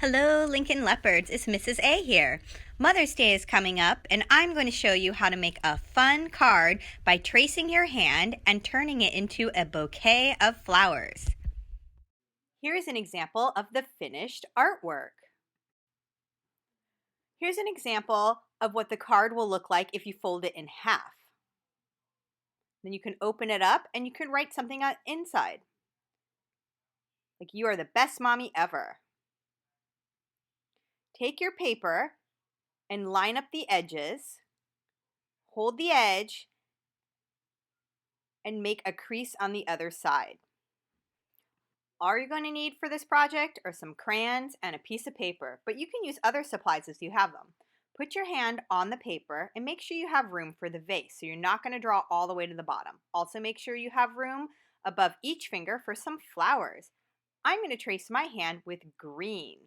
Hello, Lincoln Leopards. It's Mrs. A here. Mother's Day is coming up, and I'm going to show you how to make a fun card by tracing your hand and turning it into a bouquet of flowers. Here is an example of the finished artwork. Here's an example of what the card will look like if you fold it in half. Then you can open it up and you can write something inside. Like, you are the best mommy ever. Take your paper and line up the edges. Hold the edge and make a crease on the other side. All you're going to need for this project are some crayons and a piece of paper, but you can use other supplies if you have them. Put your hand on the paper and make sure you have room for the vase, so you're not going to draw all the way to the bottom. Also make sure you have room above each finger for some flowers. I'm going to trace my hand with green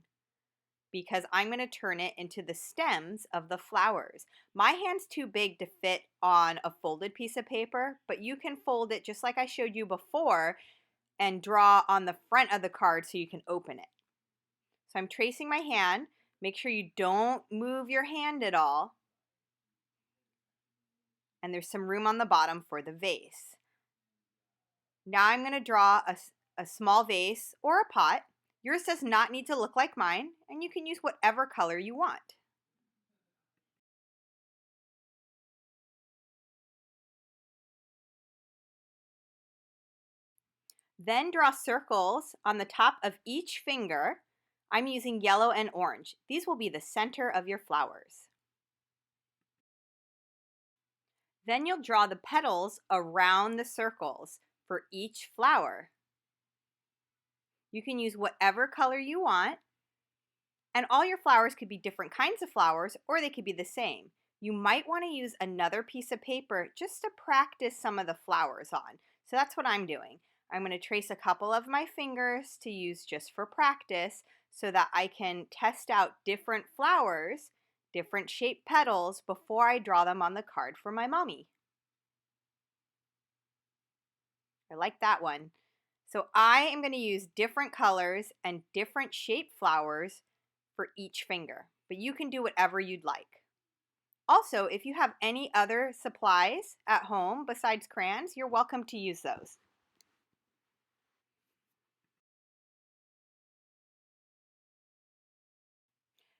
because I'm going to turn it into the stems of the flowers. My hand's too big to fit on a folded piece of paper, but you can fold it just like I showed you before and draw on the front of the card so you can open it. So I'm tracing my hand. Make sure you don't move your hand at all. And there's some room on the bottom for the vase. Now I'm going to draw a small vase or a pot. Yours does not need to look like mine, and you can use whatever color you want. Then draw circles on the top of each finger. I'm using yellow and orange. These will be the center of your flowers. Then you'll draw the petals around the circles for each flower. You can use whatever color you want, and all your flowers could be different kinds of flowers, or they could be the same. You might want to use another piece of paper just to practice some of the flowers on. So that's what I'm doing. I'm going to trace a couple of my fingers to use just for practice so that I can test out different flowers, different shaped petals before I draw them on the card for my mommy. I like that one. So I am going to use different colors and different shaped flowers for each finger, but you can do whatever you'd like. Also, if you have any other supplies at home besides crayons, you're welcome to use those.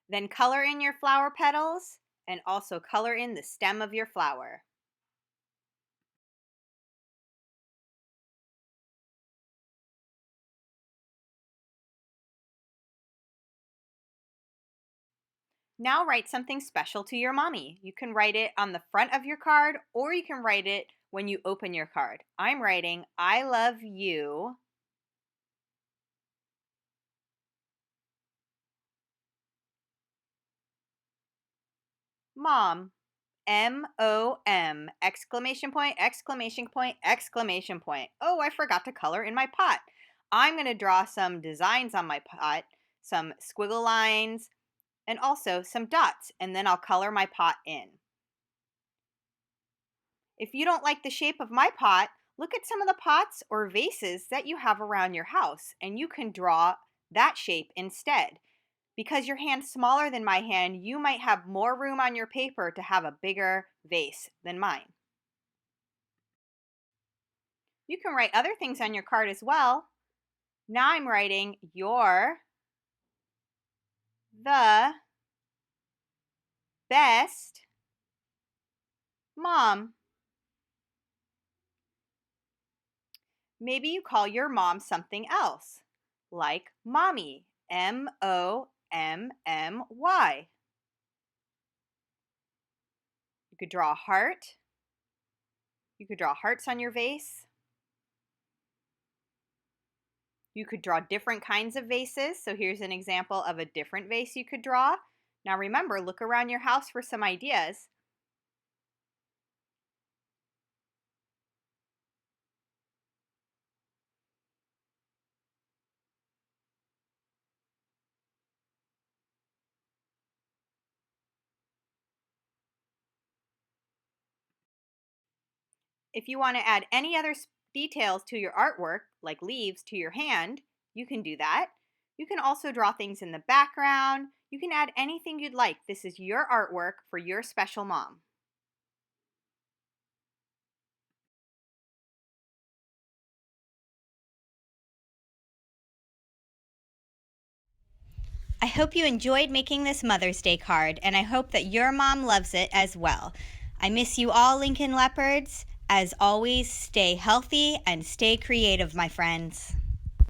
Then color in your flower petals and also color in the stem of your flower. Now write something special to your mommy. You can write it on the front of your card, or you can write it when you open your card. I'm writing, I love you, Mom. M-O-M, exclamation point, exclamation point, exclamation point. Oh, I forgot to color in my pot. I'm going to draw some designs on my pot, some squiggle lines, and also some dots, and then I'll color my pot in. If you don't like the shape of my pot, look at some of the pots or vases that you have around your house, and you can draw that shape instead. Because your hand's smaller than my hand, you might have more room on your paper to have a bigger vase than mine. You can write other things on your card as well. Now I'm writing, you're the best mom. Maybe you call your mom something else, like mommy, M-O-M-M-Y. You could draw a heart. You could draw hearts on your vase. You could draw different kinds of vases. So here's an example of a different vase you could draw. Now remember, look around your house for some ideas. If you want to add any other details to your artwork, like leaves to your hand, you can do that. You can also draw things in the background. You can add anything you'd like. This is your artwork for your special mom. I hope you enjoyed making this Mother's Day card, and I hope that your mom loves it as well. I miss you all, Lincoln Leopards. As always, stay healthy and stay creative, my friends.